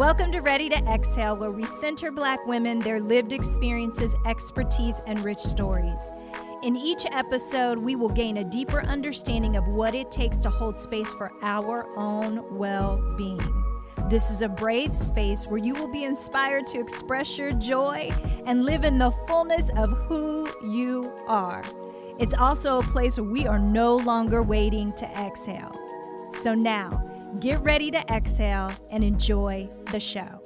Welcome to Ready to Exhale, where we center Black women, their lived experiences, expertise, and rich stories. In each episode, we will gain a deeper understanding of what it takes to hold space for our own well-being. This is a brave space where you will be inspired to express your joy and live in the fullness of who you are. It's also a place where we are no longer waiting to exhale. So now, get ready to exhale and enjoy the show.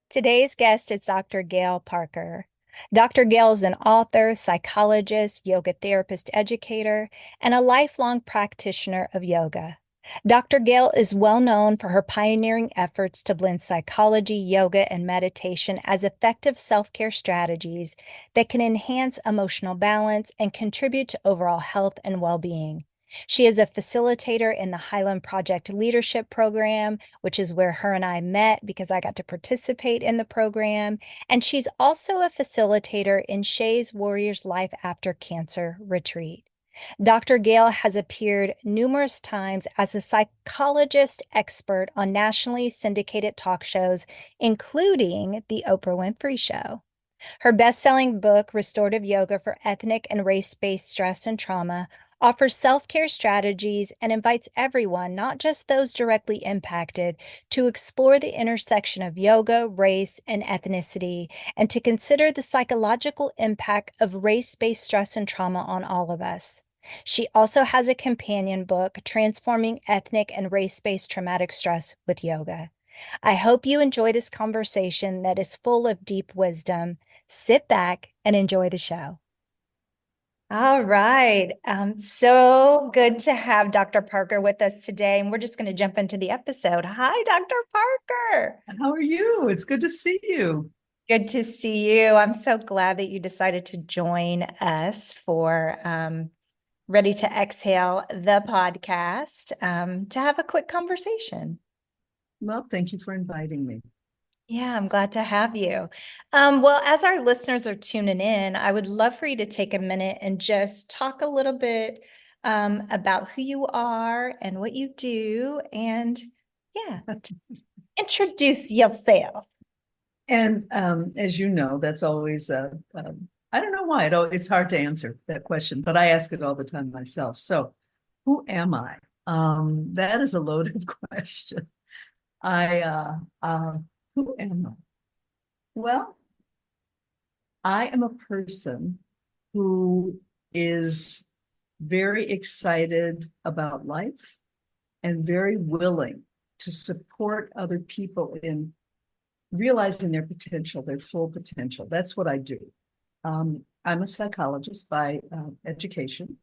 Today's guest is Dr. Gail Parker. Dr. Gail is an author, psychologist, yoga therapist, educator, and a lifelong practitioner of yoga. Dr. Gail is well known for her pioneering efforts to blend psychology, yoga, and meditation as effective self-care strategies that can enhance emotional balance and contribute to overall health and well-being. She is a facilitator in the Highland Project leadership program, which is where her and I met because I got to participate in the program. And she's also a facilitator in Shay's Warriors Life After Cancer retreat. Dr. Gail has appeared numerous times as a psychologist expert on nationally syndicated talk shows, including The Oprah Winfrey Show. Her best-selling book, Restorative Yoga for Ethnic and Race-Based Stress and Trauma, offers self-care strategies and invites everyone, not just those directly impacted, to explore the intersection of yoga, race, and ethnicity, and to consider the psychological impact of race-based stress and trauma on all of us. She also has a companion book, Transforming Ethnic and Race-Based Traumatic Stress with Yoga. I hope you enjoy this conversation that is full of deep wisdom. Sit back and enjoy the show. All right. So good to have Dr. Parker with us today, and we're just going to jump into the episode. Hi, Dr. Parker. How are you? It's good to see you. Good to see you. I'm so glad that you decided to join us for Ready to Exhale, the podcast, to have a quick conversation. Well, thank you for inviting me. Yeah, I'm glad to have you. Well, as our listeners are tuning in, I would love for you to take a minute and just talk a little bit about who you are and what you do, and introduce yourself. And as you know, that's always, I don't know why, it's hard to answer that question, but I ask it all the time myself. So who am I? That is a loaded question. Who am I? Well, I am a person who is very excited about life and very willing to support other people in realizing their potential, their full potential. That's what I do. I'm a psychologist by education.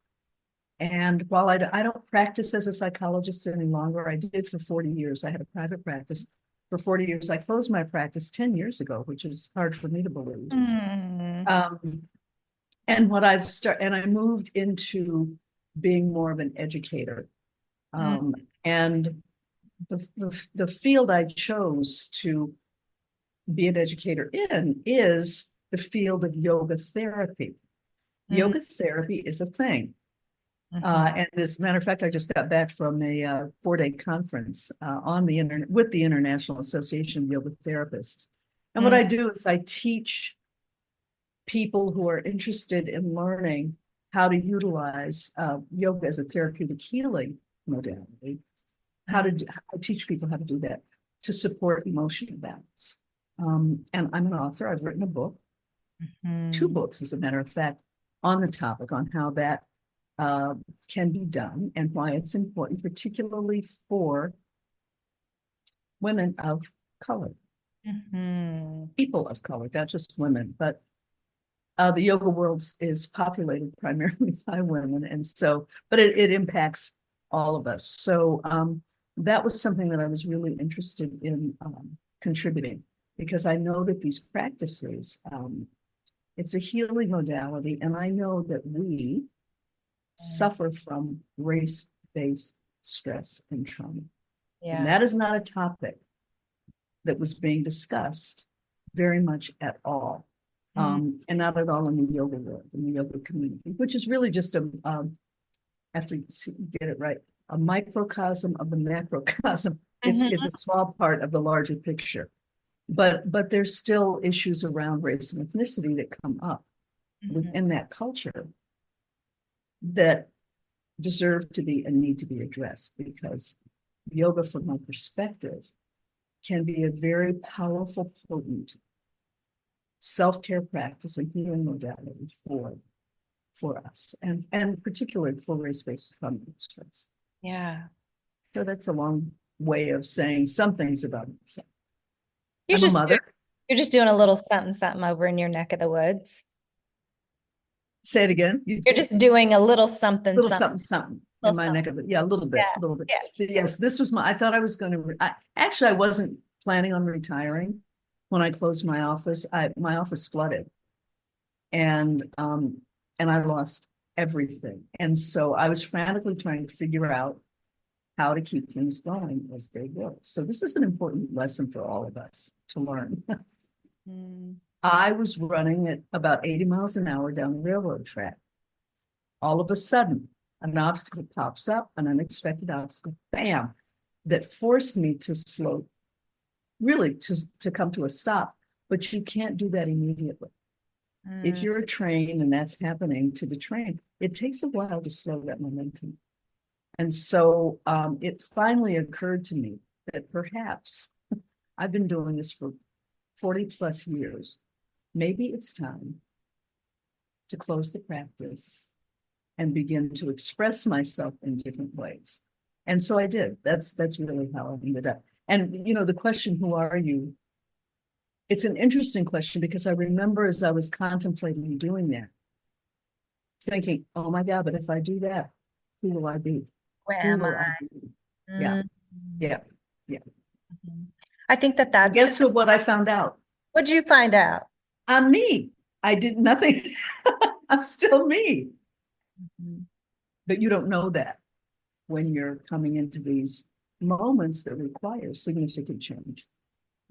And while I don't practice as a psychologist any longer, I did for 40 years. I had a private practice for 40 years. I closed my practice 10 years ago, which is hard for me to believe. And what I've started, and I moved into being more of an educator. And the field I chose to be an educator in is the field of yoga therapy. Yoga therapy is a thing. And as a matter of fact, I just got back from a 4-day conference on the internet with the International Association of Yoga Therapists. And what I do is I teach people who are interested in learning how to utilize yoga as a therapeutic healing modality. I teach people how to do that to support emotional balance. And I'm an author. I've written a book, 2 books, as a matter of fact, on the topic on how that can be done and why it's important, particularly for women of color, people of color, not just women, but the yoga world is populated primarily by women. And so, but it impacts all of us. So that was something that I was really interested in contributing, because I know that these practices, it's a healing modality. And I know that we suffer from race-based stress and trauma. And that is not a topic that was being discussed very much at all and not at all in the yoga world, in the yoga community, which is really just have to get it right, a microcosm of the macrocosm. It's a small part of the larger picture, but there's still issues around race and ethnicity that come up within that culture that deserve to be and need to be addressed, because yoga, from my perspective, can be a very powerful, potent self-care practice and healing modality for us, and particularly for race-based trauma stress. Yeah. So that's a long way of saying some things about myself. You're I'm a mother. You're just doing a little something, something over in your neck of the woods. Say it again. You're just doing a little something, Little something. something in my neck of it. Yeah, a little bit, a little bit. Yeah. Yes, this was I thought I was going to, actually, I wasn't planning on retiring when I closed my office. My office flooded, and I lost everything. And so I was frantically trying to figure out how to keep things going as they go. So this is an important lesson for all of us to learn. I was running at about 80 miles an hour down the railroad track. All of a sudden, an obstacle pops up, an unexpected obstacle, bam, that forced me to slow, really to come to a stop. But you can't do that immediately. If you're a train and that's happening to the train, it takes a while to slow that momentum. And so it finally occurred to me that perhaps I've been doing this for 40 plus years. Maybe it's time to close the practice and begin to express myself in different ways. And so I did. That's really how I ended up. And the question, who are you? It's an interesting question, because I remember as I was contemplating doing that, thinking, oh my God, but if I do that, who will I be? Where am I? Yeah. I think that's. Guess what I found out? What'd you find out? I'm me. I did nothing. I'm still me. But you don't know that when you're coming into these moments that require significant change.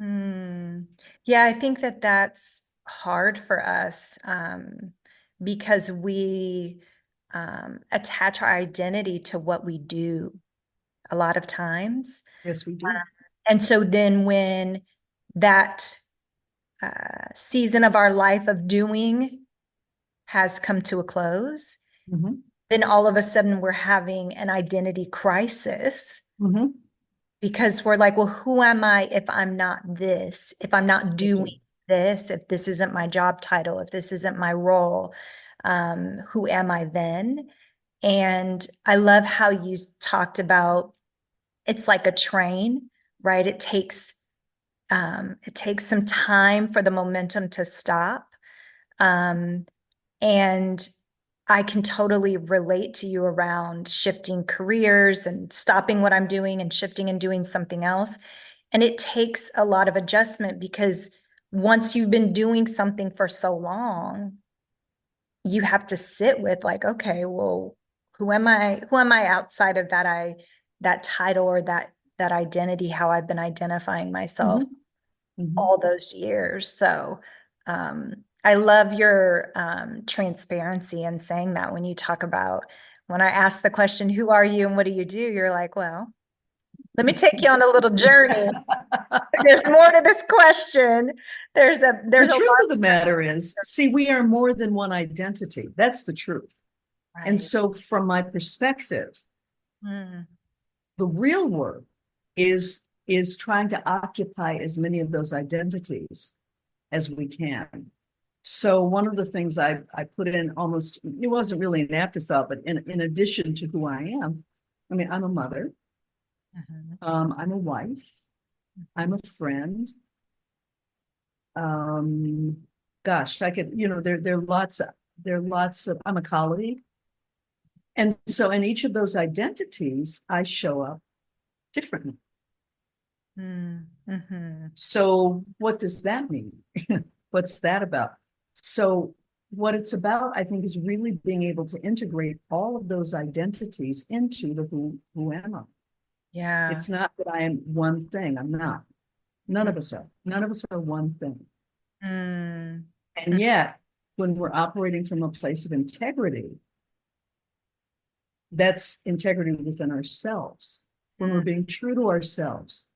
Yeah, I think that's hard for us because we attach our identity to what we do a lot of times. Yes, we do. And so then when that season of our life of doing has come to a close, then all of a sudden we're having an identity crisis. Because we're like, well, who am I if I'm not this, if I'm not doing this, if this isn't my job title, if this isn't my role, who am I then? And I love how you talked about it's like a train, right? It takes some time for the momentum to stop. And I can totally relate to you around shifting careers and stopping what I'm doing and shifting and doing something else. And it takes a lot of adjustment, because once you've been doing something for so long, you have to sit with like, okay, well, who am I? Who am I outside of that title or that identity, how I've been identifying myself all those years. So I love your transparency in saying that when you talk about, when I ask the question, who are you and what do you do? You're like, well, let me take you on a little journey. There's more to this question. The truth of the matter is, see, we are more than one identity. That's the truth. Right. And so from my perspective, the real work is trying to occupy as many of those identities as we can. So one of the things I put in, almost, it wasn't really an afterthought, but in addition to who I am, I mean, I'm a mother, I'm a wife, I'm a friend. Gosh, I could, there are lots of, I'm a colleague. And so in each of those identities, I show up differently. So what does that mean? What's that about? So what it's about, I think, is really being able to integrate all of those identities into the who am I? Yeah. It's not that I am one thing. I'm not. None of us are. None of us are one thing. And yet, when we're operating from a place of integrity, that's integrity within ourselves. When we're being true to ourselves,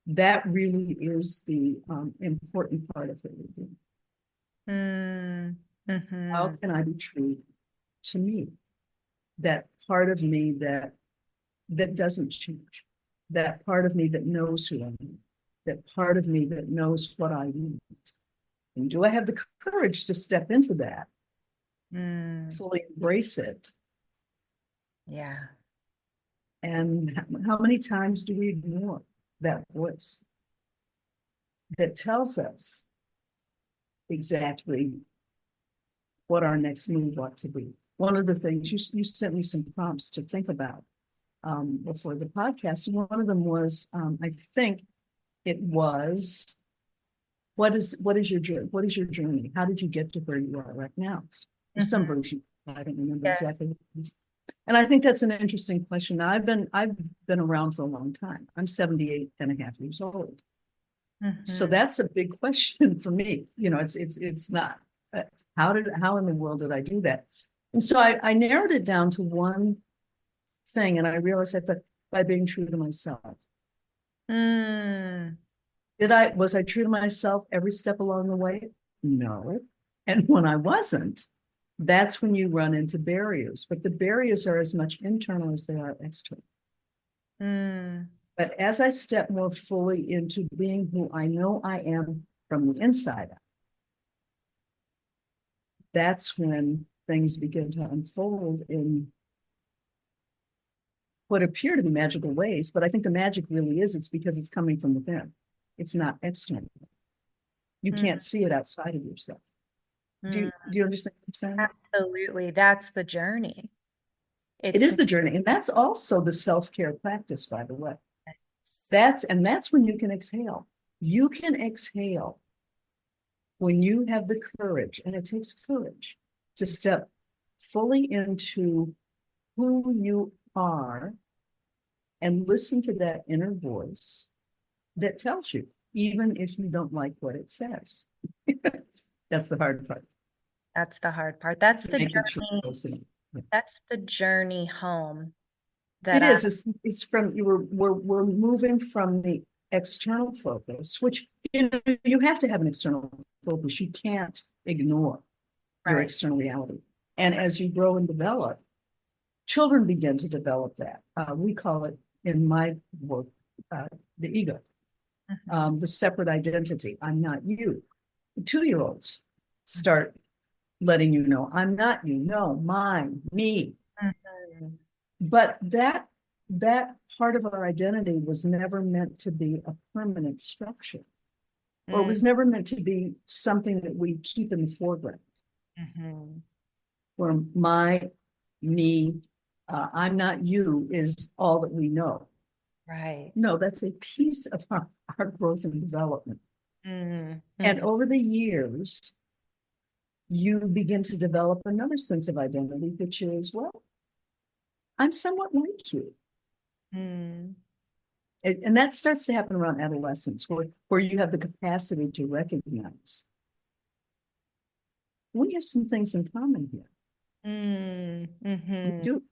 that really is the important part of what we're doing. How can I be true to me? That part of me that doesn't change. That part of me that knows who I am. That part of me that knows what I want. And do I have the courage to step into that? Fully embrace it? Yeah. And how many times do we ignore that voice that tells us exactly what our next move ought to be? One of the things you sent me some prompts to think about before the podcast. One of them was, I think it was, what is your journey? What is your journey? How did you get to where you are right now? Some version, I don't remember exactly what it was. And I think that's an interesting question. I've been around for a long time. I'm 78 and a half years old. So that's a big question for me. You know, it's not, how in the world did I do that? And so I narrowed it down to one thing, and I realized that by being true to myself. Was I true to myself every step along the way? No. And when I wasn't, that's when you run into barriers. But the barriers are as much internal as they are external. But as I step more fully into being who I know I am from the inside out, that's when things begin to unfold in what appear to be magical ways. But I think the magic really is, it's because it's coming from within. It's not external. You can't see it outside of yourself. Do you understand what I'm saying? Absolutely. That's the journey. It is the journey. And that's also the self-care practice, by the way. That's when you can exhale. You can exhale when you have the courage, and it takes courage to step fully into who you are and listen to that inner voice that tells you, even if you don't like what it says. That's the hard part. That's the hard part. That's the journey. That's the journey home. It is. It's from we're moving from the external focus, which you have to have an external focus. You can't ignore your external reality. And as you grow and develop, children begin to develop that. We call it in my work the ego, the separate identity. I'm not you. 2-year-olds start letting you know, I'm not you. No, mine, me. But that part of our identity was never meant to be a permanent structure, or it was never meant to be something that we keep in the foreground. Where me, I'm not you is all that we know. Right. No, that's a piece of our growth and development. And over the years, you begin to develop another sense of identity, which is, well, I'm somewhat like you. And that starts to happen around adolescence, where you have the capacity to recognize we have some things in common here. We do,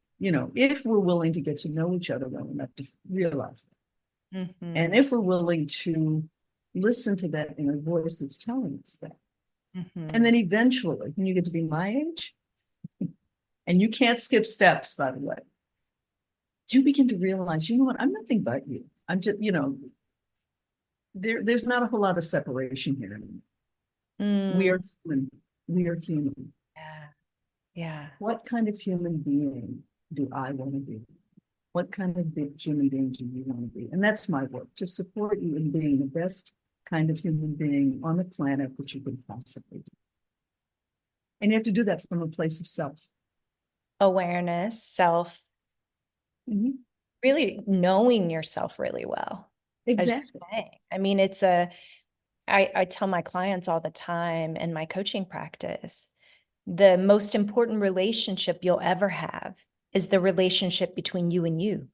if we're willing to get to know each other well enough to realize that. And if we're willing to listen to that inner voice that's telling us that. And then eventually, when you get to be my age, and you can't skip steps, by the way, you begin to realize, you know what, I'm nothing but you. I'm just, there's not a whole lot of separation here anymore. We are human. We are human. Yeah. What kind of human being do I want to be? What kind of human being do you want to be? And that's my work, to support you in being the best kind of human being on the planet that you could possibly be. And you have to do that from a place of self. Awareness, self, really knowing yourself really well. Exactly. I mean, I tell my clients all the time in my coaching practice, the most important relationship you'll ever have is the relationship between you and you.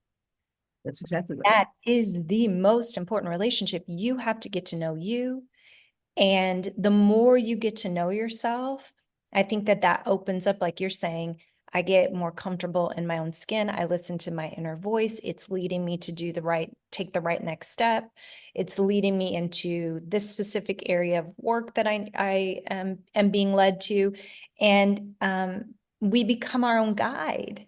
That's exactly right. That is the most important relationship. You have to get to know you. And the more you get to know yourself, I think that that opens up, like you're saying, I get more comfortable in my own skin. I listen to my inner voice. It's leading me to take the right next step. It's leading me into this specific area of work that I am being led to. And we become our own guide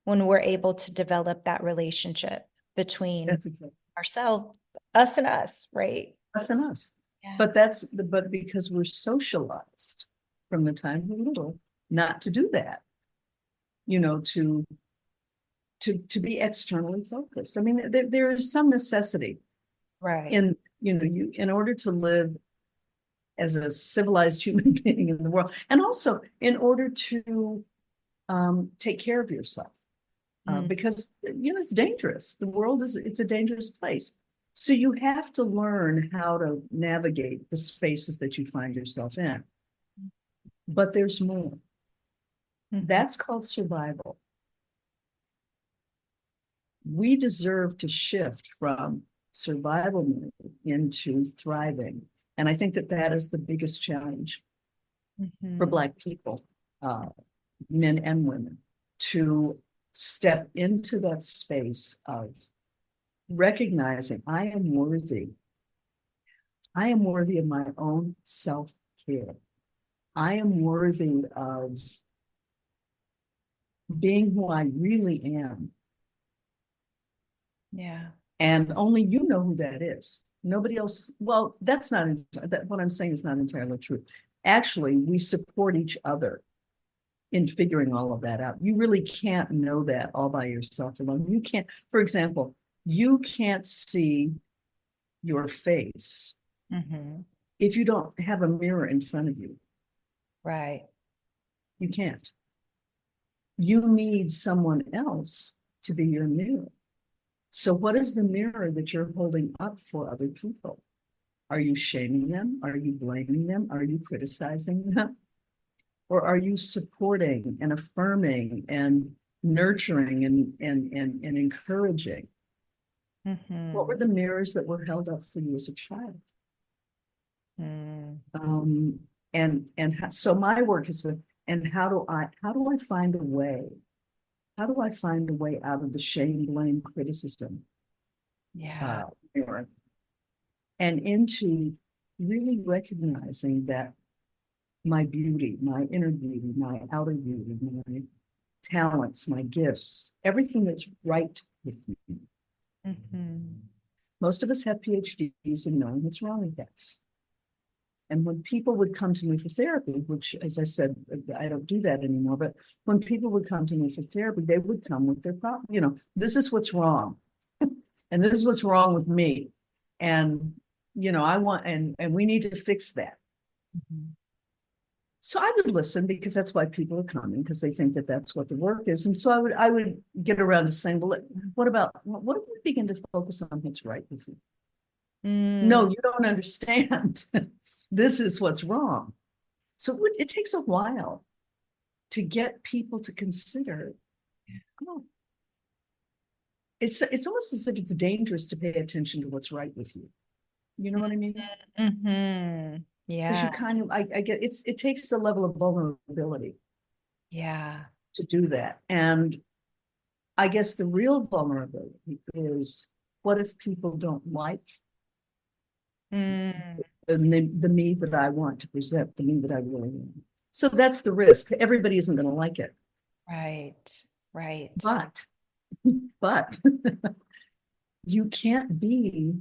when we're able to develop that relationship between That's exactly ourselves, us and us, right? us and us. Yeah. But because we're socialized from the time we're little not to do that, to be externally focused. I mean, there is some necessity Right. in order to live as a civilized human being in the world, and also in order to take care of yourself, because it's dangerous. The world it's a dangerous place. So you have to learn how to navigate the spaces that you find yourself in. But there's more. That's called survival. We deserve to shift from survival mode into thriving. And I think that is the biggest challenge for Black people, men and women, to step into that space of recognizing I am worthy. I am worthy of my own self-care. I am worthy of being who I really am. Yeah. And only you know who that is. Nobody else. Well, that's not what I'm saying is not entirely true. Actually, we support each other in figuring all of that out. You really can't know that all by yourself alone. You can't, for example, you can't see your face if you don't have a mirror in front of you. Right. You can't. You need someone else to be your mirror. So what is the mirror that you're holding up for other people? Are you shaming them? Are you blaming them? Are you criticizing them? Or are you supporting and affirming and nurturing and encouraging? What were the mirrors that were held up for you as a child? So my work is with, and how do I find a way? How do I find a way out of the shame, blame, criticism? Yeah. And into really recognizing that my beauty, my inner beauty, my outer beauty, my talents, my gifts, everything that's right with me. Most of us have PhDs in knowing what's wrong with us. And when people would come to me for therapy, which, as I said, I don't do that anymore, but when people would come to me for therapy, they would come with their problem. This is what's wrong. And this is what's wrong with me. And, I want, and we need to fix that. So I would listen, because that's why people are coming, because they think that that's what the work is. And so I would get around to saying, well, what if we begin to focus on what's right with you? No, you don't understand. This is what's wrong. So it takes a while to get people to consider, oh, it's almost as if it's dangerous to pay attention to what's right with you. You know what I mean? Yeah. Because you kind of, I get, it takes a level of vulnerability. Yeah. To do that. And I guess the real vulnerability is, what if people don't like the me that I want to present, the me that I really am? So that's the risk. Everybody isn't going to like it. Right. But you can't be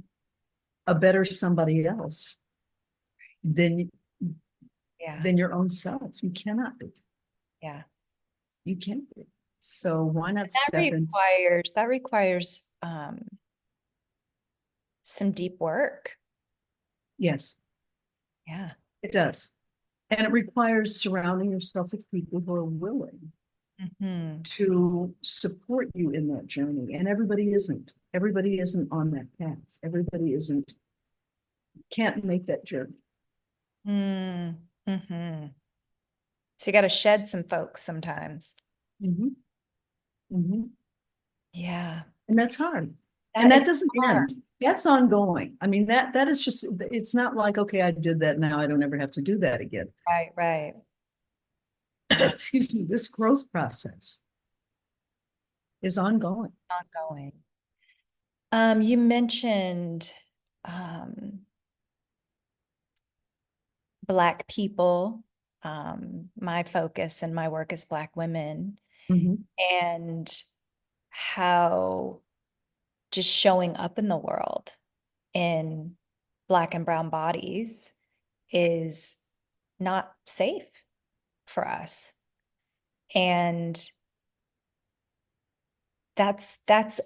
a better somebody else than your own self. You cannot be. Yeah. You can't be. So why not that requires some deep work. Yes. Yeah. It does. And it requires surrounding yourself with people who are willing to support you in that journey. And everybody isn't. Everybody isn't on that path. Everybody can't make that journey. So you got to shed some folks sometimes. Yeah. And that's hard. And that doesn't end. That's ongoing. I mean, that is just, it's not like, okay, I did that, now I don't ever have to do that again. Right, right. Excuse me, this growth process is ongoing. Ongoing. You mentioned um, Black people. My focus and my work is Black women, Mhm. and how just showing up in the world in Black and brown bodies is not safe for us. And that's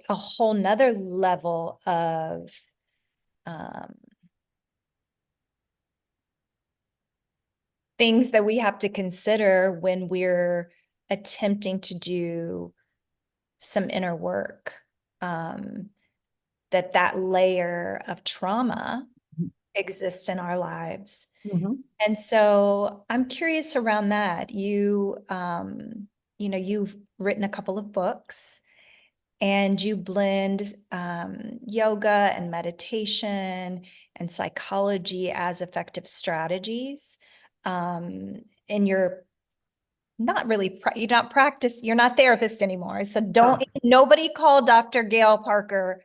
a whole nother level of um, things that we have to consider when we're attempting to do some inner work. That layer of trauma exists in our lives. Mhm. And so I'm curious around that. You've written a couple of books and you blend yoga and meditation and psychology as effective strategies. And you're not practice, you're not therapist anymore. So Oh, nobody call Dr. Gail Parker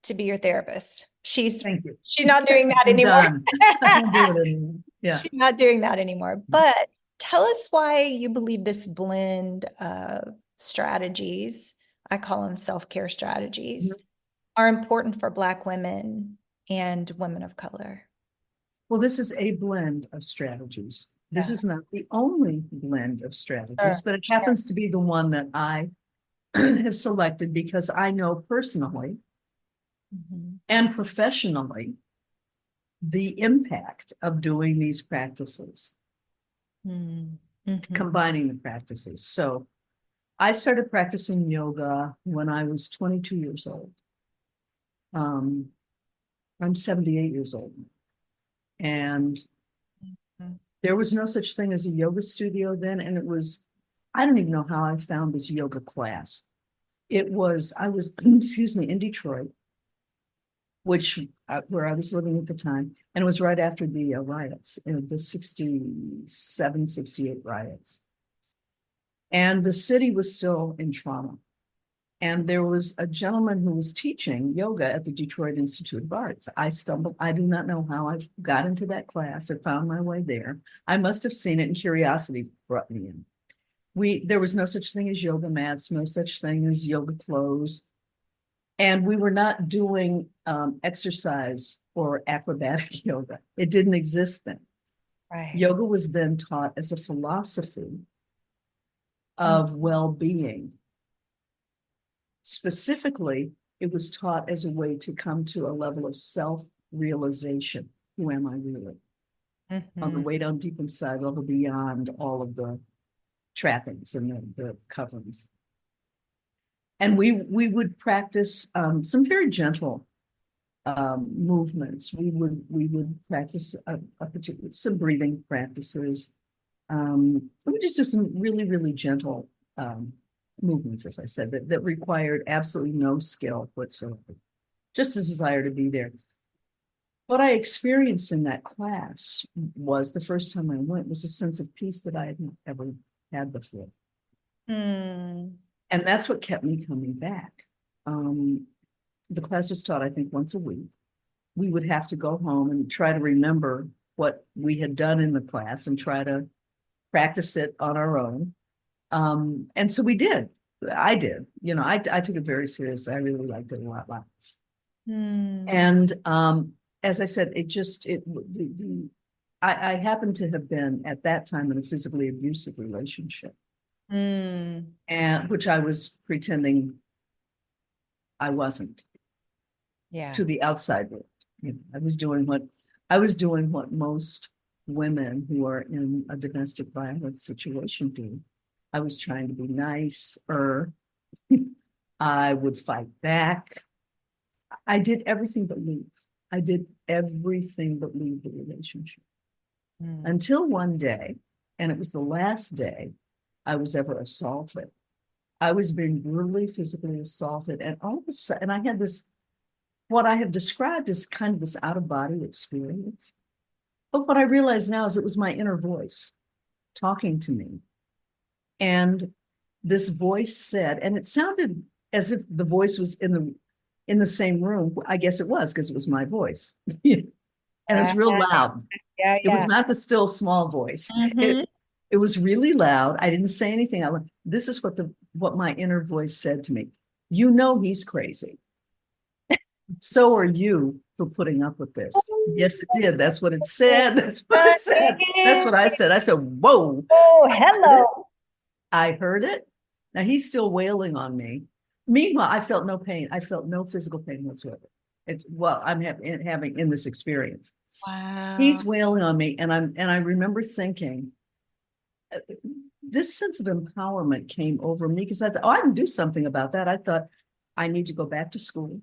to be your therapist. thank you. She's not doing that I'm anymore. done. I won't do it anymore. Yeah. She's not doing that anymore. But tell us why you believe this blend of strategies, I call them self-care strategies, are important for Black women and women of color. Well, this is a blend of strategies. This Yeah. is not the only blend of strategies, Sure. but it Sure. happens to be the one that I have selected because I know personally Mhm. and professionally the impact of doing these practices, Mhm. Mhm. combining the practices. So I started practicing yoga when I was 22 years old. Um, I'm 78 years old. And there was no such thing as a yoga studio then. And it was, I don't even know how I found this yoga class. I was, excuse me, in Detroit, where I was living at the time. And it was right after the riots, the 67, 68 riots. And the city was still in trauma. And there was a gentleman who was teaching yoga at the Detroit Institute of Arts. I do not know how I got into that class or found my way there. I must have seen it and curiosity brought me in. There was no such thing as yoga mats, no such thing as yoga clothes. And we were not doing exercise or acrobatic yoga. It didn't exist then. Right. Yoga was then taught as a philosophy Mm. of well-being. Specifically, it was taught as a way to come to a level of self-realization. Who am I really? On the Mhm. way down deep inside, level beyond all of the trappings and the coverings. And we would practice some very gentle movements. We would practice a particular some breathing practices. We would just do some really, really gentle movements, as I said, that required absolutely no skill whatsoever, just a desire to be there. What I experienced in that class was the first time I went was a sense of peace that I had not ever had before. Mm. And that's what kept me coming back. Um, the class was taught, I think, once a week. We would have to go home and try to remember what we had done in the class and try to practice it on our own. And so we did. I did. I took it very seriously. I really liked it a lot. Mm. And as I said, I happened to have been at that time in a physically abusive relationship, Mm. and which I was pretending I wasn't Yeah. to the outside world. I was doing what most women who are in a domestic violence situation do. I was trying to be nice, or I would fight back. I did everything but leave. I did everything but leave the relationship Mm. until one day, and it was the last day I was ever assaulted. I was being brutally physically assaulted, and all of a sudden, and I had this what I have described as kind of this out of body experience. But what I realize now is it was my inner voice talking to me. And this voice said, and it sounded as if the voice was in the same room. I guess it was because it was my voice. And it was real loud. Yeah, It was yeah. not the still small voice. Mhm. It was really loud. I didn't say anything. This is what my inner voice said to me. You know he's crazy. So are you for putting up with this. Yes, it did. That's what it said. That's what it said. That's what I said. I said, whoa. Oh, hello. I heard it. Now he's still wailing on me. Meanwhile, I felt no pain. I felt no physical pain whatsoever. I'm having in this experience. Wow. He's wailing on me, and I remember thinking, this sense of empowerment came over me because I thought, oh, I can do something about that. I thought I need to go back to school.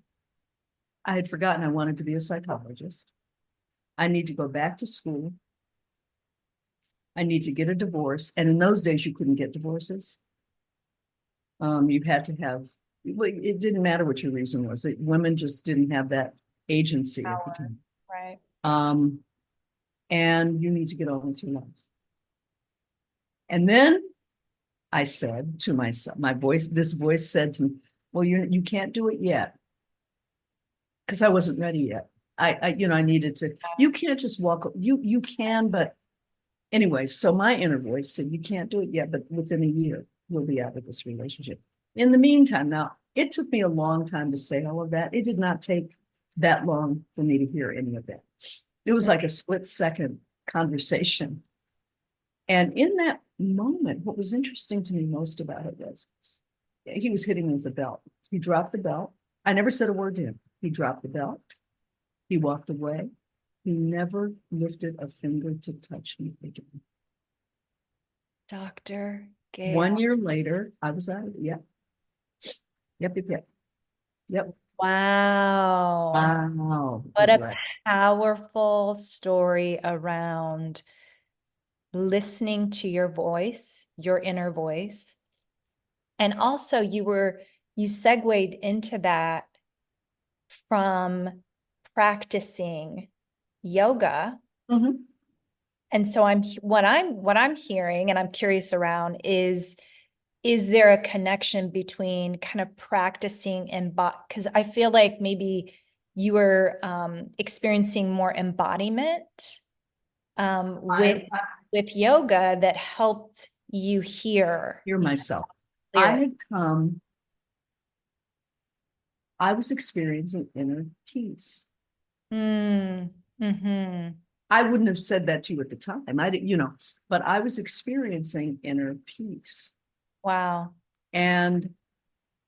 I had forgotten I wanted to be a psychologist. I need to go back to school. I need to get a divorce. And in those days, you couldn't get divorces. You had to have, it didn't matter what your reason was. Women just didn't have that agency at the time. Right. And you need to get on with your life. And then I said to myself, this voice said to me, well, you can't do it yet. Because I wasn't ready yet. I needed to, you can't just walk, you can, but anyway, so my inner voice said, you can't do it yet, but within a year, we'll be out of this relationship. In the meantime, now, it took me a long time to say all of that. It did not take that long for me to hear any of that. It was like a split-second conversation. And in that moment, what was interesting to me most about it was he was hitting me with a belt. He dropped the belt. I never said a word to him. He dropped the belt. He walked away. He never lifted a finger to touch me again. Dr. Gail. 1 year later, I was out of it. Yep. Yep. Wow. Wow. What a powerful story around listening to your voice, your inner voice. And also you segued into that from practicing yoga. Mm-hmm. And so what I'm hearing, and I'm curious around, is there a connection between kind of practicing and because I feel like maybe you were experiencing more embodiment with yoga that helped you hear myself. I was experiencing inner peace. Mm-hmm. I wouldn't have said that to you at the time. I didn't, but I was experiencing inner peace. Wow. And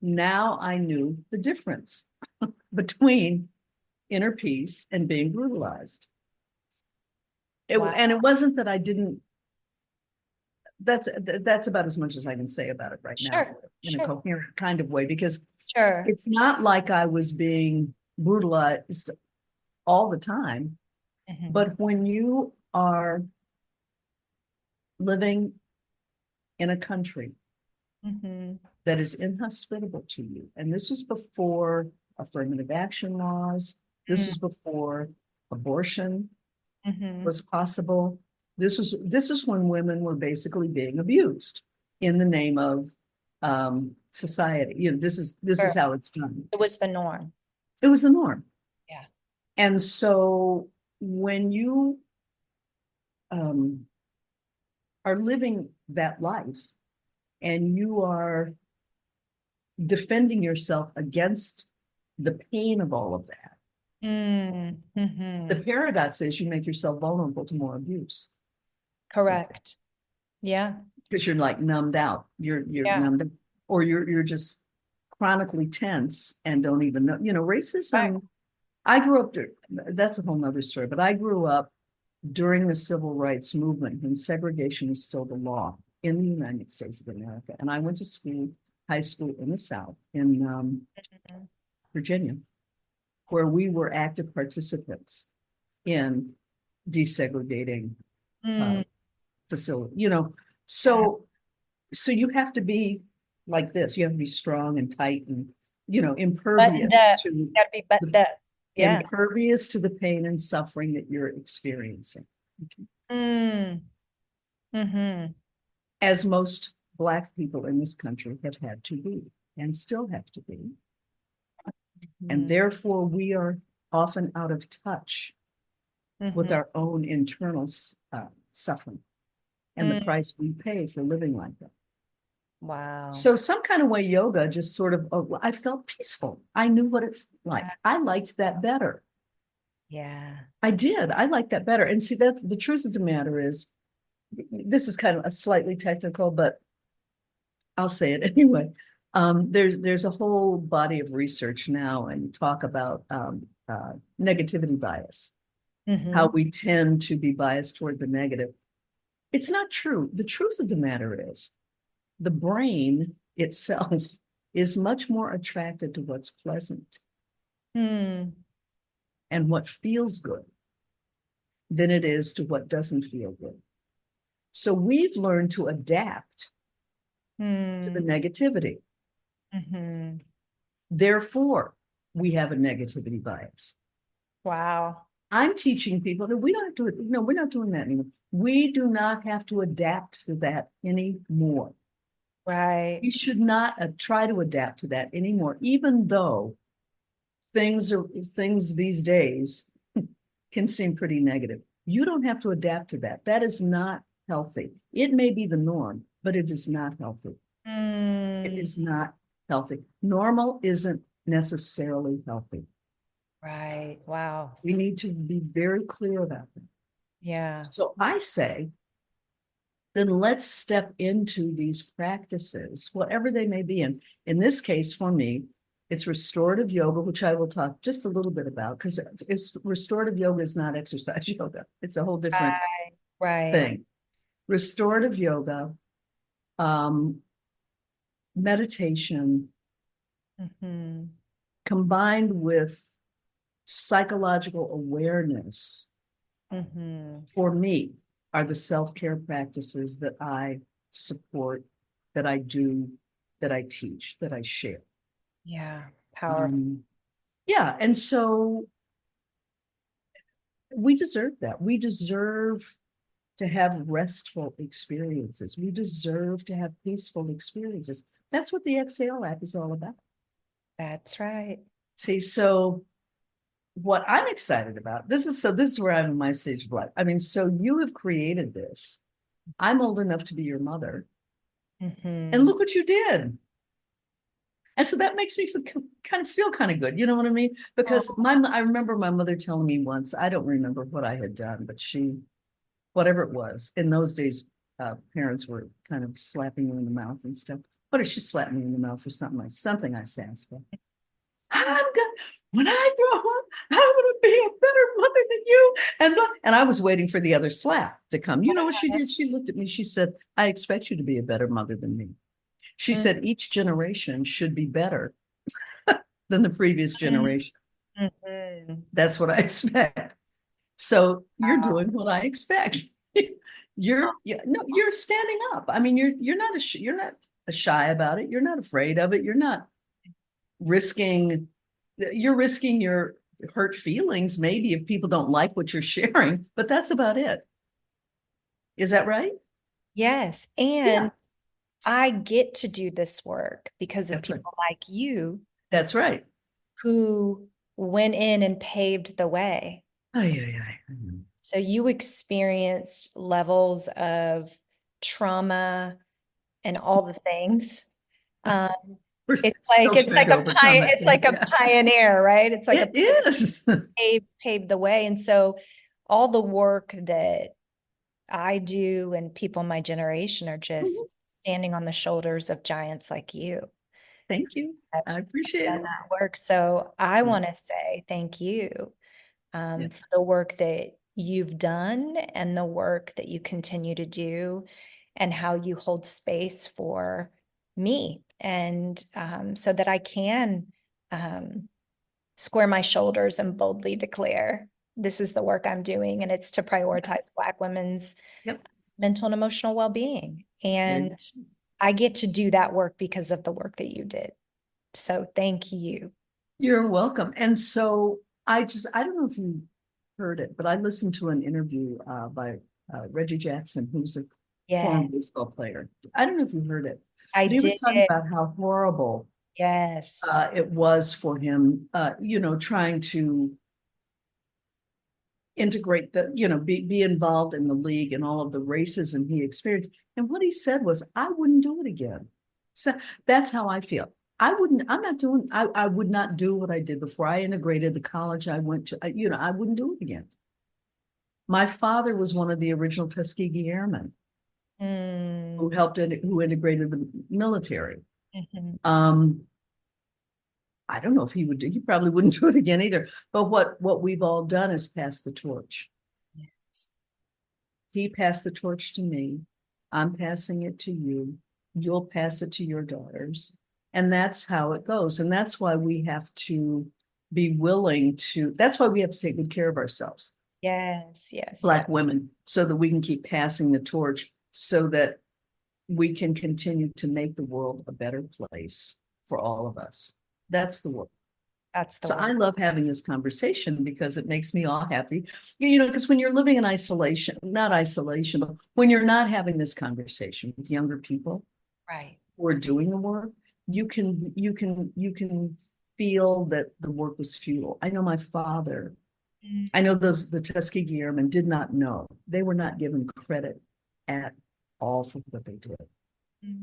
now I knew the difference between inner peace and being brutalized. And it wasn't that I didn't. That's about as much as I can say about it right now in a coherent kind of way, because it's not like I was being brutalized all the time. Mm-hmm. But when you are living in a country mm-hmm. that is inhospitable to you, and this was before affirmative action laws, this was before abortion mm-hmm. was possible. This is when women were basically being abused in the name of society. This is how it's done. It was the norm. It was the norm. Yeah. And so when you are living that life and you are defending yourself against the pain of all of that, mm-hmm. the paradox is you make yourself vulnerable to more abuse. Correct. Yeah. Because you're like numbed out. You're numbed out, or you're just chronically tense and don't even know. Racism. Right. I grew up. That's a whole nother story. But I grew up during the civil rights movement when segregation was still the law in the United States of America, and I went to high school in the South in Virginia, where we were active participants in desegregating. Facility, so you have to be like this. You have to be strong and tight and impervious to Yeah. impervious to the pain and suffering that you're experiencing. Okay. Mm. Mm-hmm. As most Black people in this country have had to be and still have to be. And Mm-hmm. therefore, we are often out of touch with Mm-hmm. our own internal suffering and the Mm. price we pay for living like that. Wow. So some kind of way yoga just sort of, I felt peaceful. I knew what it felt like. I liked that better. Yeah. I did. I liked that better. And see, that's the truth of the matter is, this is kind of a slightly technical, but I'll say it anyway. There's a whole body of research now and talk about negativity bias, how Mm-hmm. we tend to be biased toward the negative. It's not true. The truth of the matter is, the brain itself is much more attracted to what's pleasant Mm. and what feels good than it is to what doesn't feel good. So we've learned to adapt to the Mm. negativity. Mm-hmm. Therefore, we have a negativity bias. Wow. I'm teaching people that we don't have to, no, we're not doing that anymore. We do not have to adapt to that anymore. Right. We should not try to adapt to that anymore, even though things these days can seem pretty negative. You don't have to adapt to that. That is not healthy. It may be the norm, but it is not healthy. It Mm. is not healthy. Normal isn't necessarily healthy. Right. Wow. We need to be very clear about that. Yeah. So I say, then let's step into these practices, whatever they may be. And in this case, for me, it's restorative yoga, which I will talk just a little bit about, because it's restorative yoga is not exercise yoga. It's a whole different Right. Right. thing. Restorative yoga, meditation, Mm-hmm. combined with psychological awareness, Mm-hmm. for me, are the self-care practices that I support, that I do, that I teach, that I share. Yeah. Powerful. Yeah, and so we deserve that. We deserve to have restful experiences. We deserve to have peaceful experiences. That's what the Exhale app is all about. That's right. See, so what I'm excited about, this is where I'm in my stage of life. I mean, so you have created this. I'm old enough to be your mother. And Mm-hmm. look what you did. And so that makes me feel kind of good. You know what I mean? Because I remember my mother telling me once, I don't remember what I had done, but whatever it was, in those days, parents were kind of slapping you in the mouth and stuff. What if she slapped me in the mouth for something I asked for? When I grow up, I'm gonna be a better mother than you. And I was waiting for the other slap to come. You know what she did? She looked at me, she said, I expect you to be a better mother than me. She said, each generation should be better than the previous generation. Mm-hmm. That's what I expect. So you're doing what I expect. You're standing up. I mean, you're not shy about it. You're not afraid of it. You're not risking. You're risking your hurt feelings, maybe if people don't like what you're sharing, but that's about it. Is that right? Yes. Yeah, And I get to do this work because of that's right. people like you That's right. who went in and paved the way. Ay, ay, ay. So you experienced levels of trauma and all the things. Um, We're it's like still it's trying like to a overcome it. it's like a Yeah. pioneer, right? It's like a It is. paved the way. And so all the work that I do and people in my generation are just standing on the shoulders of giants like you. Thank you. I've I appreciate done it. that work. So I Yeah. want to say thank you Yeah. for the work that you've done and the work that you continue to do and how you hold space for me and so that I can um, square my shoulders and boldly declare this is the work I'm doing and it's to prioritize Black women's Yep. mental and emotional well-being. There And you go. I get to do that work because of the work that you did. So thank you. You're welcome. And so I don't know if you heard it, but I listened to an interview by Reggie Jackson, who's a Yeah, former baseball player. I don't know if you heard it, I but he was did. talking about how horrible Yes. it was for him, trying to integrate be involved in the league and all of the racism he experienced. And what he said was, I wouldn't do it again. So that's how I feel. I would not do what I did before. I integrated the college I went to. I wouldn't do it again. My father was one of the original Tuskegee Airmen Mm. who integrated the military. Mhm. I don't know if he probably wouldn't do it again either. But what we've all done is pass the torch. Yes. He passed the torch to me. I'm passing it to you. You'll pass it to your daughters. And that's how it goes. And that's why we have to be willing to, that's why we have to take good care of ourselves, Yes, yes, Black yes. women, so that we can keep passing the torch, so that we can continue to make the world a better place for all of us. That's the work. That's the So I word. love having this conversation because it makes me all happy. Because when you're living in isolation, not isolation, but when you're not having this conversation with younger people Right. who are doing the work, you can feel that the work was futile. I know my father, Mm. I know the Tuskegee Airmen did not know. They were not given credit at all for what they did.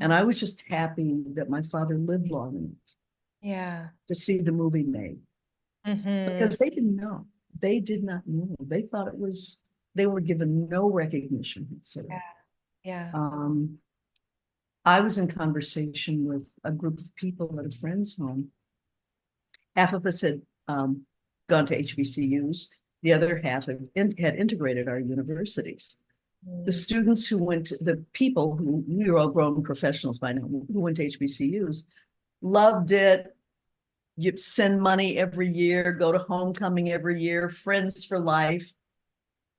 And I was just happy that my father lived long enough Yeah. to see the movie made. Mm-hmm. Because they didn't know. They did not know. They thought they were given no recognition. So Yeah. Yeah. I was in conversation with a group of people at a friend's home. Half of us had gone to HBCUs. The other half had integrated our universities. The Mm. students the people who, we were all grown professionals by now, who went to HBCUs, loved it. You send money every year, go to homecoming every year, friends for life.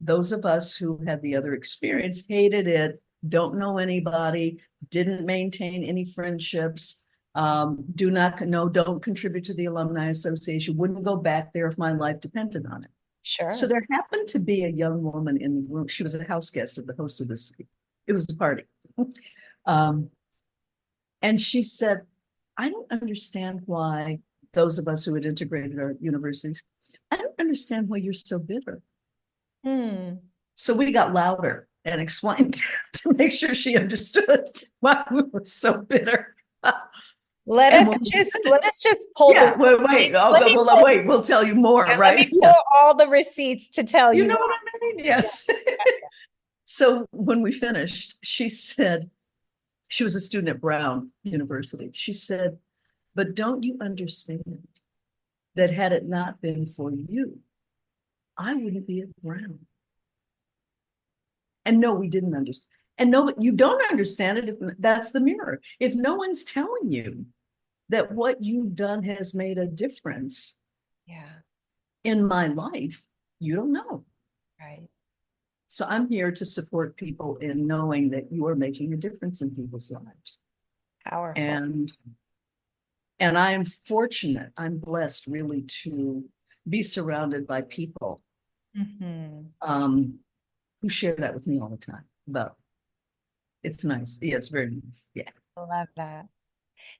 Those of us who had the other experience hated it, don't know anybody, didn't maintain any friendships, don't contribute to the Alumni Association, wouldn't go back there if my life depended on it. So Sure. there happened to be a young woman in the room. She was a house guest of the host of this. It was a party. Um, and she said, I don't understand why those of us who had integrated our universities, I don't understand why you're so bitter. Hmm. So we got louder and explained to make sure she understood why we were so bitter. Let And us when we just finished, let us just pull the yeah, wait, let me pull, wait, we'll tell you more, let right? me Yeah, pull all the receipts to tell you you know why. what I mean? Yeah. Yes. So when we finished, she said, she was a student at Brown University. She said, but don't you understand that had it not been for you, I wouldn't be at Brown. And no, we didn't understand. And no, you don't understand it if that's the mirror. If no one's telling you that what you've done has made a difference Yeah. in my life, you don't know. Right. So I'm here to support people in knowing that you are making a difference in people's lives. Powerful. And I'm fortunate, I'm blessed really to be surrounded by people Mm-hmm. who share that with me all the time. But it's nice. Yeah, it's very nice. Yeah. Love that.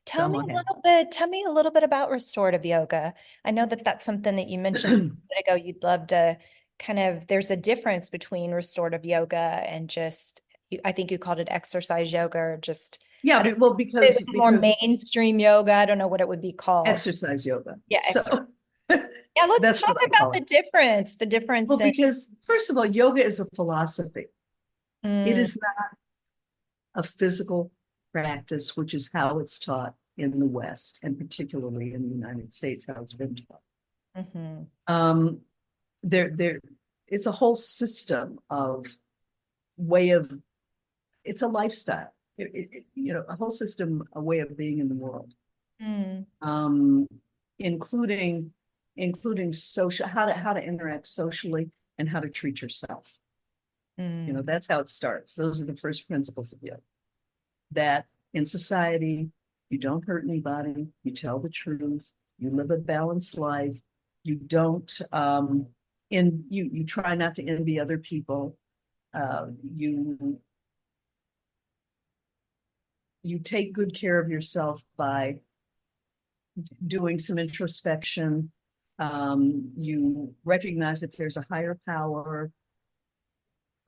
So I'm all happy. Tell me a little bit about restorative yoga. I know that that's something that you mentioned a minute ago. You'd love to there's a difference between restorative yoga and just, I think you called it exercise yoga, or just, I Yeah, don't well, know, it was more because mainstream yoga. I don't know what it would be called. exercise yoga. Yeah, So yeah, let's that's talk what I about call it. the difference Well, in, because first of all, yoga is a philosophy. It mm, is not a physical practice, which is how it's taught in the West, and particularly in the United States, how it's been taught. mhm, Um, there, it's a whole system of way of, it's a lifestyle. A whole system, a way of being in the world, mm, um, including social, how to interact socially and how to treat yourself. mm. That's how it starts. Those are the first principles of yoga. That in society, you don't hurt anybody, you tell the truth, you live a balanced life, You don't, you try not to envy other people. You take good care of yourself by doing some introspection. You recognize that there's a higher power.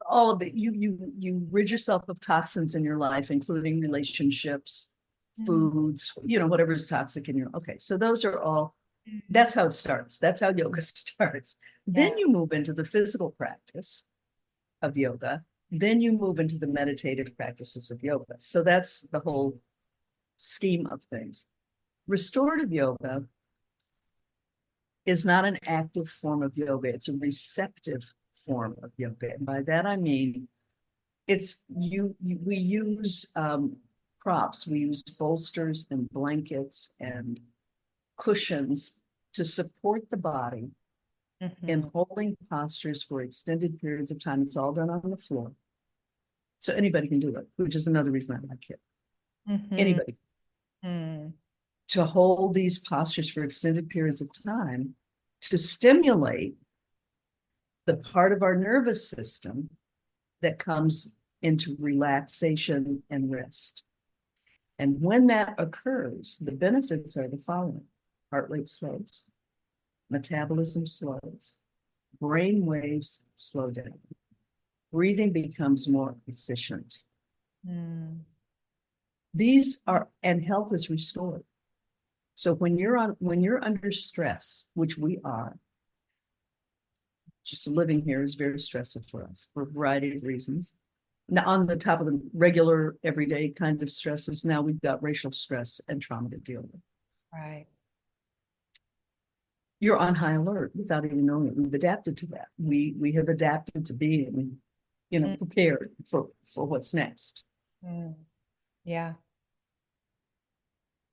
All of it. You rid yourself of toxins in your life, including relationships, foods, whatever's toxic in your. Okay, so those are all. That's how it starts. That's how yoga starts. Then you move into the physical practice of yoga. Then you move into the meditative practices of yoga. So that's the whole scheme of things. Restorative yoga is not an active form of yoga. It's a receptive form of yoga. And by that, I mean, we use props. We use bolsters and blankets and cushions to support the body in holding postures for extended periods of time. It's all done on the floor. So anybody can do it, which is another reason I like it. Anybody. To hold these postures for extended periods of time to stimulate the part of our nervous system that comes into relaxation and rest. And when that occurs, the benefits are the following. Heart rate slows, metabolism slows, brain waves slow down, breathing becomes more efficient. These are, and health is restored. So when you're under stress, which we are, just living here is very stressful for us for a variety of reasons. Now, on the top of the regular, everyday kind of stresses, now we've got racial stress and trauma to deal with. Right. You're on high alert without even knowing it. We've adapted to that. We have adapted to being, prepared for what's next. Yeah.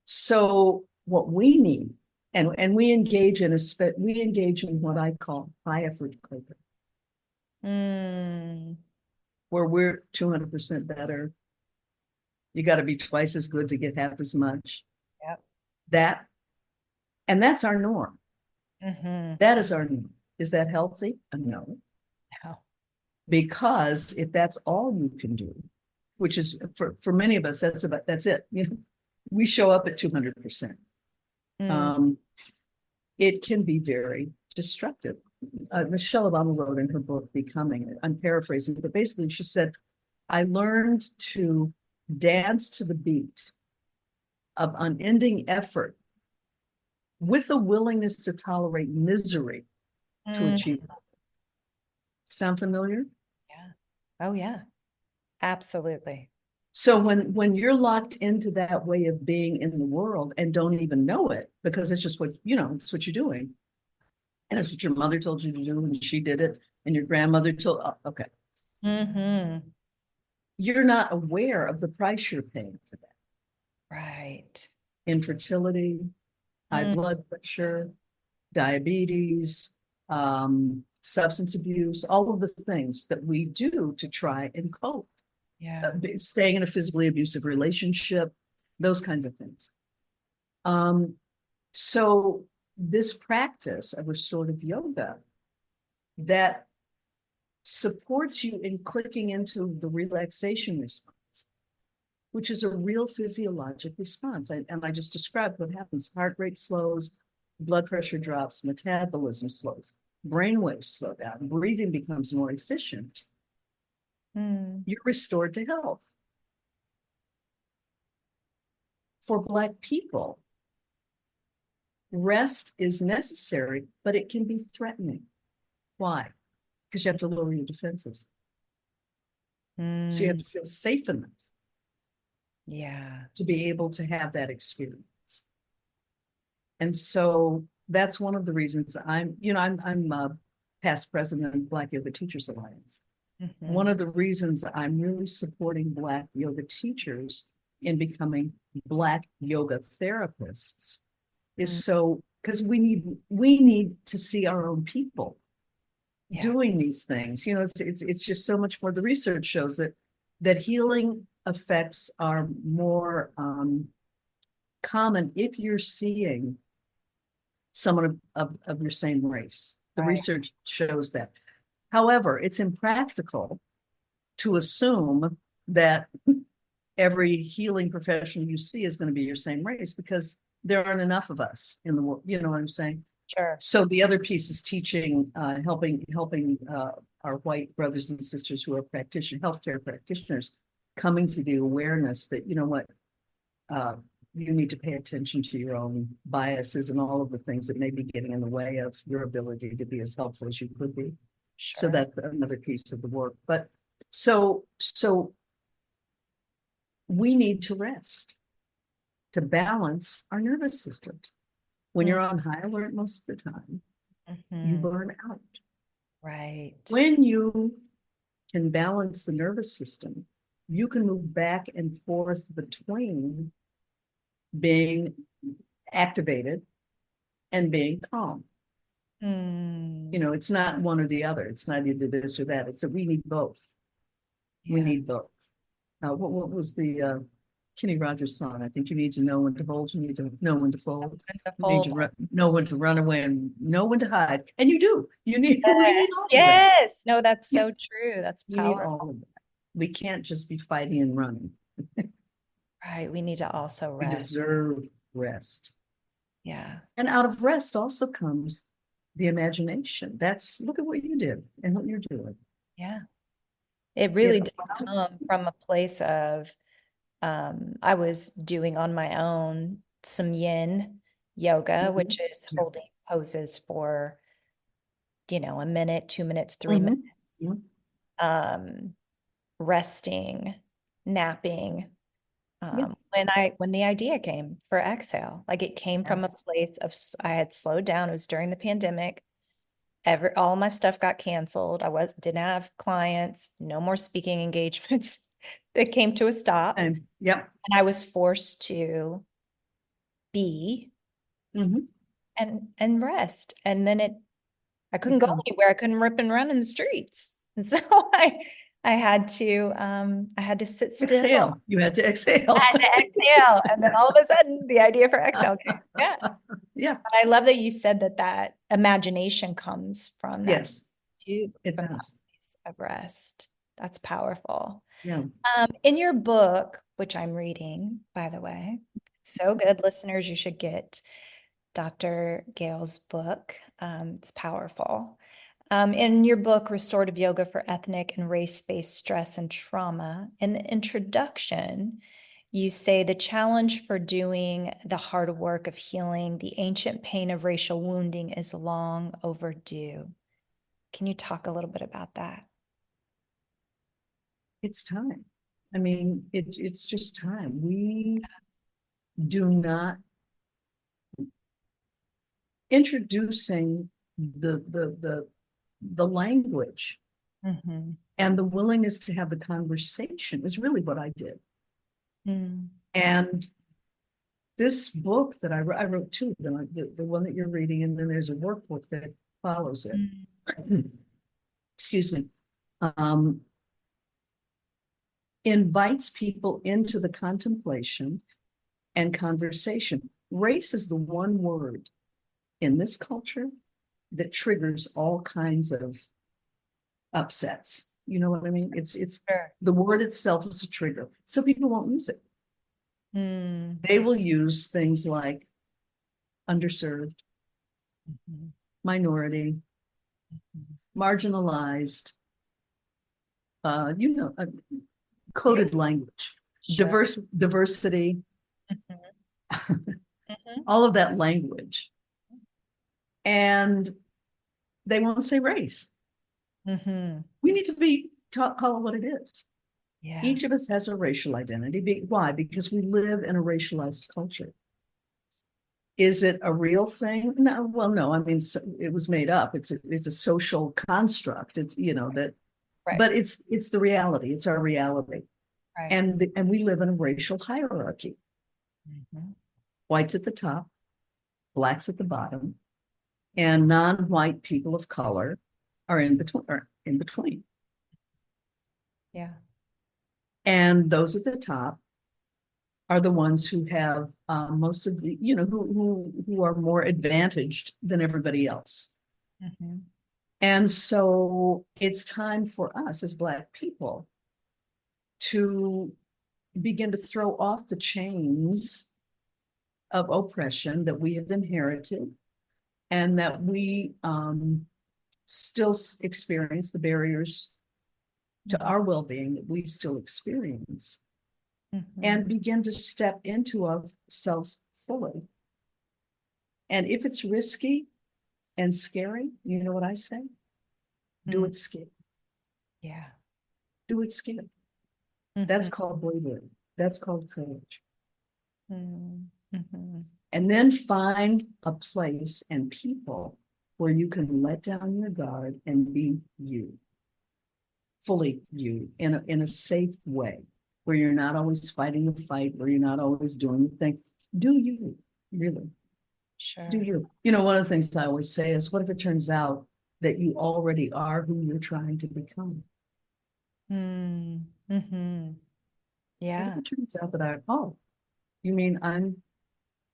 So what we need, and we engage in what I call high effort coping, where we're 200% better. You got to be twice as good to get half as much. Yep. That's our norm. That is our norm. Is that healthy? No. No. Because if that's all you can do, which is for many of us, that's it. We show up at 200%. It can be very destructive. Michelle Obama wrote in her book, Becoming, I'm paraphrasing, but basically she said, I learned to dance to the beat of unending effort with a willingness to tolerate misery to achieve it. Sound familiar? Yeah. Oh, yeah. Absolutely. So when you're locked into that way of being in the world and don't even know it, because it's just it's what you're doing. And it's what your mother told you to do, and she did it, and your grandmother told, okay. You're not aware of the price you're paying for that. Right. Infertility, high blood pressure, diabetes, substance abuse, all of the things that we do to try and cope. Yeah. Staying in a physically abusive relationship, those kinds of things. So this practice of restorative yoga that supports you in clicking into the relaxation response, which is a real physiologic response. And I just described what happens. Heart rate slows, blood pressure drops, metabolism slows, brain waves slow down, breathing becomes more efficient. You're restored to health. For Black people, rest is necessary, but it can be threatening. Why? Because you have to lower your defenses. So you have to feel safe enough to be able to have that experience. And so that's one of the reasons I'm past president of Black Yoga Teachers Alliance. One of the reasons I'm really supporting Black yoga teachers in becoming Black yoga therapists is so because we need to see our own people doing these things. It's just so much more. The research shows that healing effects are more common if you're seeing someone of your same race. The Right. research shows that. However, it's impractical to assume that every healing professional you see is going to be your same race, because there aren't enough of us in the world. You know what I'm saying? Sure. So the other piece is teaching, helping our white brothers and sisters who are healthcare practitioners, coming to the awareness that, you know what, you need to pay attention to your own biases and all of the things that may be getting in the way of your ability to be as helpful as you could be. Sure. So that's another piece of the work. But so we need to rest to balance our nervous systems. When you're on high alert most of the time, you burn out. Right. When you can balance the nervous system, you can move back and forth between being activated and being calm. You know, it's not one or the other. It's not either this or that. It's that we need both. We need both. Now, what was the Kenny Rogers song? I think you need to know when to hold, you need to know when to fold. You need to know when to run away and know when to hide. And you do. You need, we need all of that. Yes. No, that's so true. That's We need all powerful. of that. We can't just be fighting and running. Right. We need to also We rest. deserve rest. Yeah. And out of rest also comes the imagination. Look at what you did and what you're doing. Yeah. It really did allows- come from a place of, I was doing on my own some yin yoga, which is holding poses for, you know, a minute, 2 minutes, 3 minutes, resting, napping. When the idea came for Exhale, like it came from a place of, I had slowed down. It was during the pandemic. All my stuff got canceled. Didn't have clients, no more speaking engagements. It came to a stop. Yep. And I was forced to be and rest. And then I couldn't go anywhere. I couldn't rip and run in the streets. And so I had to sit still. Exhale. You had to exhale. I had to exhale. And then all of a sudden the idea for Exhale came. Yeah. Yeah. But I love that you said that imagination comes from that. Yes. It does. Place of rest. That's powerful. Yeah. In your book, which I'm reading, by the way, so good, listeners, you should get Dr. Gail's book. It's powerful. In your book, Restorative Yoga for Ethnic and Race-Based Stress and Trauma, in the introduction, you say the challenge for doing the hard work of healing the ancient pain of racial wounding is long overdue. Can you talk a little bit about that? It's time. I mean, it's just time. We do not introducing the language and the willingness to have the conversation is really what I did. And this book that I wrote two, the one that you're reading, and then there's a workbook that follows it. Excuse me. Invites people into the contemplation and conversation. Race is the one word in this culture that triggers all kinds of upsets. You know what I mean? It's Sure. The word itself is a trigger, so people won't use it. They will use things like underserved, minority, marginalized, coded language, diversity, all of that language. And they won't say race. We need to call it what it is. Yeah. Each of us has a racial identity. Why? Because we live in a racialized culture. Is it a real thing? No. Well, no. I mean, it was made up. It's a social construct. It's that, right. But it's the reality. It's our reality, right. And we live in a racial hierarchy. Whites at the top, blacks at the bottom, and non-white people of color are in between. Yeah. And those at the top are the ones who have most of the, who are more advantaged than everybody else. Mhm. And so it's time for us as Black people to begin to throw off the chains of oppression that we have inherited and that we still experience, the barriers to our well-being that we still experience, Mhm. and begin to step into ourselves fully. And if it's risky and scary, you know what I say? Do Mm. it scared. Yeah. Do it scared. That's Mhm. called bravery. That's called courage. Mhm. Mhm. And then find a place and people where you can let down your guard and be you, fully you, in a safe way, where you're not always fighting the fight, where you're not always doing the thing. Do you, really? Do Sure. you? You know, one of the things I always say is, what if it turns out that you already are who you're trying to become? Mm. Mhm. What if Yeah. it turns out that you mean I'm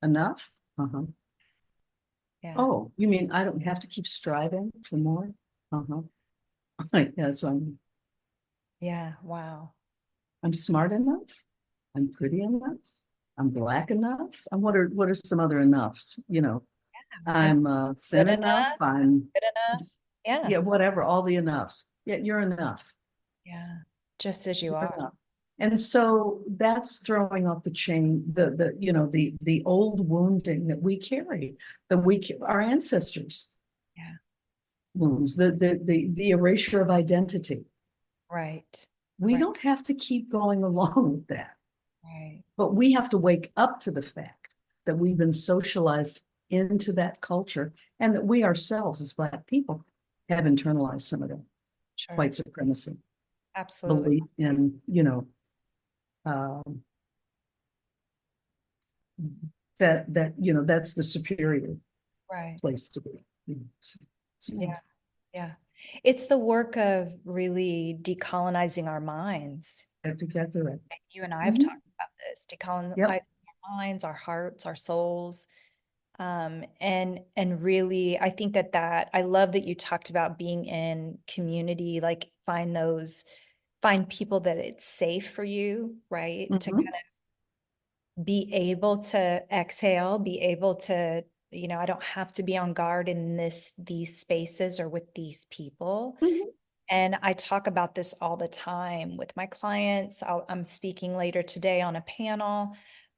enough? Uh-huh. Yeah. Oh, you mean I don't have to keep striving for more? Uh-huh. Yeah, that's what I mean. Yeah. Wow. I'm smart enough. I'm pretty enough. I'm Black enough. And what are some other enoughs? I'm I'm good thin enough. enough. I'm Good enough. Yeah. yeah, whatever, all the enoughs. Yeah, you're enough. Yeah. Just as you You're are. enough. And so that's throwing off the chain, the old wounding that we carry, our ancestors Yeah. wounds, the erasure of identity. Right. We Right. don't have to keep going along with that, Right. but we have to wake up to the fact that we've been socialized into that culture and that we ourselves as Black people have internalized some of that Sure. white supremacy Absolutely. belief in, um, that's the superior Right. place to be. So, Yeah. Yeah. It's the work of really decolonizing our minds. I think that's right. You and I have Mhm. talked about this, decolonizing Yep. our minds, our hearts, our souls. And really, I think that I love that you talked about being in community, like find people that it's safe for you, right? To Mhm. be able to exhale, be able to, I don't have to be on guard in these spaces or with these people. Mhm. And I talk about this all the time with my clients. I'm speaking later today on a panel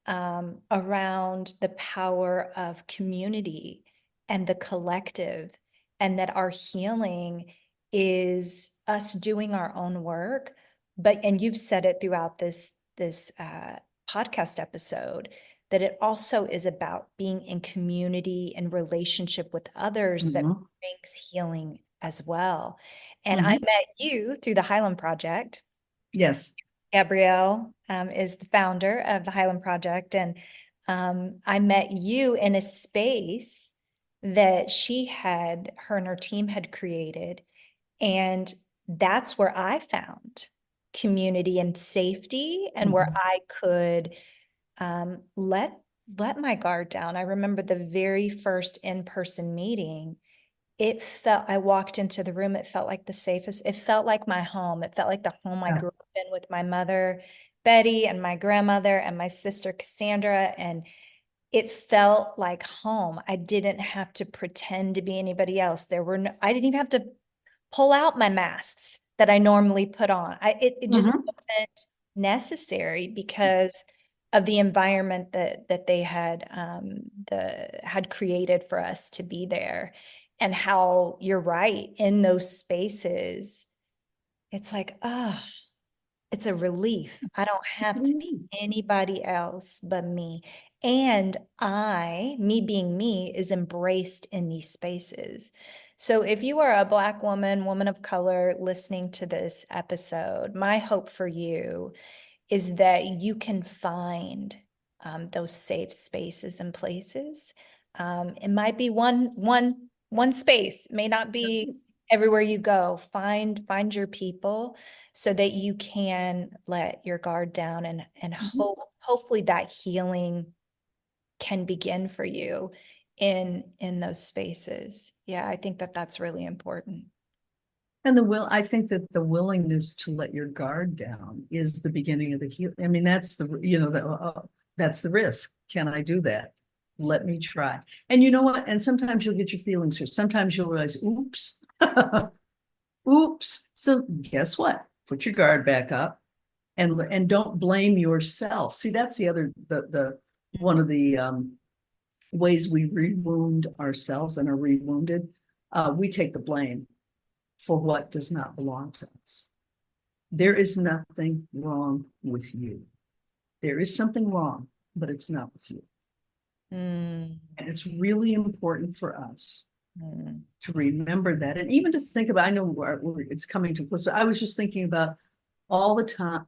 around the power of community and the collective, and that our healing is us doing our own work. And you've said it throughout this podcast episode, that it also is about being in community and relationship with others that Mhm. brings healing as well. And I Mhm. met you through the Highland Project. Yes. Gabrielle is the founder of the Highland Project, and I met you in a space that her and her team had created, and that's where I found community and safety, and where Mhm. I could let my guard down. I remember the very first in-person meeting. I walked into the room, it felt like the safest, it felt like my home. It felt like the home I Yeah. grew up in with my mother, Betty, and my grandmother and my sister, Cassandra. And it felt like home. I didn't have to pretend to be anybody else. I didn't even have to pull out my masks that I normally put on. It just Mhm. wasn't necessary because of the environment that they had created for us to be there. And how you're right, in those spaces, it's like, oh, it's a relief. I don't have to be Mhm. anybody else but me. And me being me, is embraced in these spaces. So if you are a Black woman of color listening to this episode, my hope for you is that you can find those safe spaces and places. It might be one space, it may not That's be it. everywhere you go. Find your people so that you can let your guard down and Mhm. hopefully that healing can begin for you in those spaces. Yeah, I think that that's really important. And I think that the willingness to let your guard down is the beginning of the healing. I mean, that's that's the risk. Can I do that? Let me try. And you know what? And sometimes you'll get your feelings hurt. Sometimes you'll realize, oops, oops. So guess what? Put your guard back up and don't blame yourself. See, that's the one of the ways we rewound ourselves and are rewounded. We take the blame for what does not belong to us. There is nothing wrong with you. There is something wrong, but it's not with you. And it's really important for us to remember that. And even to think about, I know it's coming to close, but I was just thinking about all the time.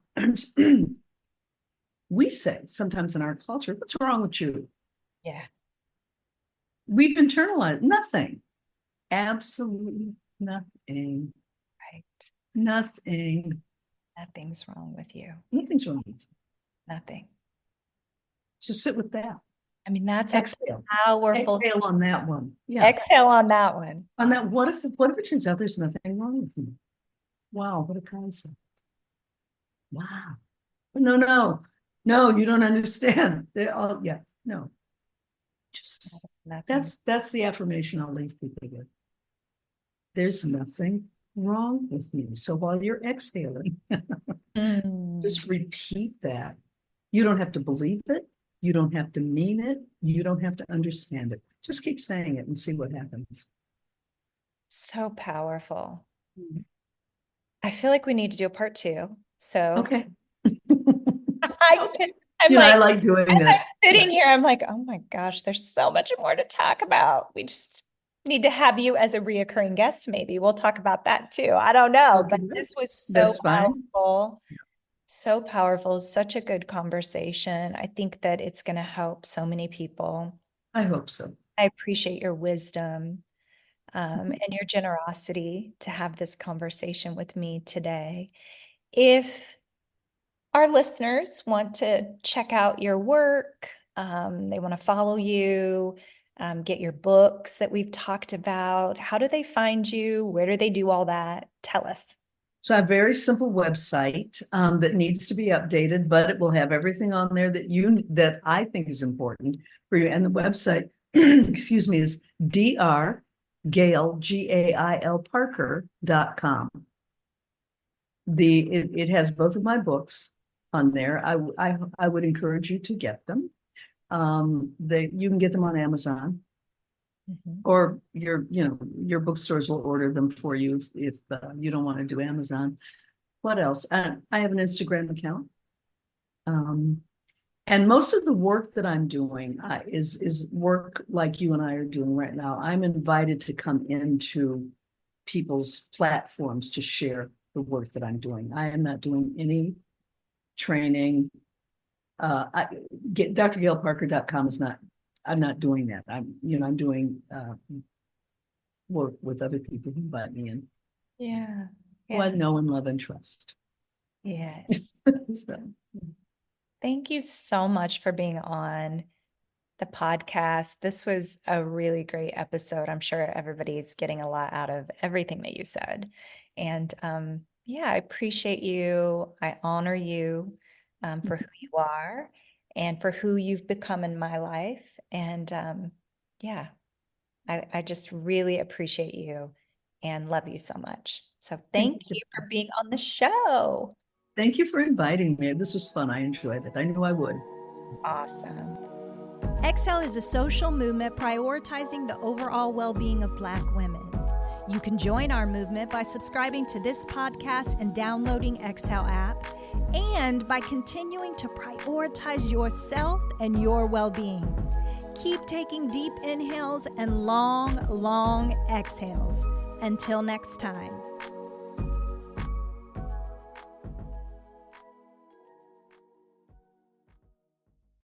We say sometimes in our culture, what's wrong with you? Yeah. We've internalized nothing. Absolutely nothing. Right. Nothing. Nothing's wrong with you. Nothing's wrong with you. Nothing. So sit with that. I mean, that's exhale. Powerful. Exhale on that one. Yeah. Exhale on that one. On that, what if it turns out there's nothing wrong with you? Wow, what a concept. Wow. No, you don't understand. No. Just that's the affirmation I'll leave people with. There's nothing wrong with me. So while you're exhaling, just repeat that. You don't have to believe it. You don't have to mean it. You don't have to understand it. Just keep saying it and see what happens. So powerful. I feel like we need to do a part 2. So okay. I like doing this. I'm sitting here, I'm like, oh my gosh, there's so much more to talk about. We just need to have you as a reoccurring guest. Maybe we'll talk about that too. I don't know, but this was so powerful. So powerful, such a good conversation. I think that it's going to help so many people. I hope so. I appreciate your wisdom and your generosity to have this conversation with me today. If our listeners want to check out your work, they want to follow you, get your books that we've talked about, how do they find you? Where do they do all that? Tell us. So I have a very simple website that needs to be updated, but it will have everything on there that I think is important for you. And the website, excuse me, is drgail, Gail Parker.com. It has both of my books on there. I would encourage you to get them. You can get them on Amazon. Or your bookstores will order them for you if you don't want to do Amazon. What else? I have an Instagram account. And most of the work that I'm doing is work like you and I are doing right now. I'm invited to come into people's platforms to share the work that I'm doing. I am not doing any training. drgailparker.com is not. I'm not doing that. I'm doing work with other people who invite me in. Yeah. Who I know and love and trust. Yes. So. Thank you so much for being on the podcast. This was a really great episode. I'm sure everybody's getting a lot out of everything that you said. And I appreciate you. I honor you for who you are and for who you've become in my life. And I just really appreciate you and love you so much. So thank you for being on the show. Thank you for inviting me. This was fun. I enjoyed it. I knew I would. Awesome. Exhale is a social movement prioritizing the overall well-being of Black women. You can join our movement by subscribing to this podcast and downloading Exhale app, and by continuing to prioritize yourself and your well-being. Keep taking deep inhales and long, long exhales. Until next time.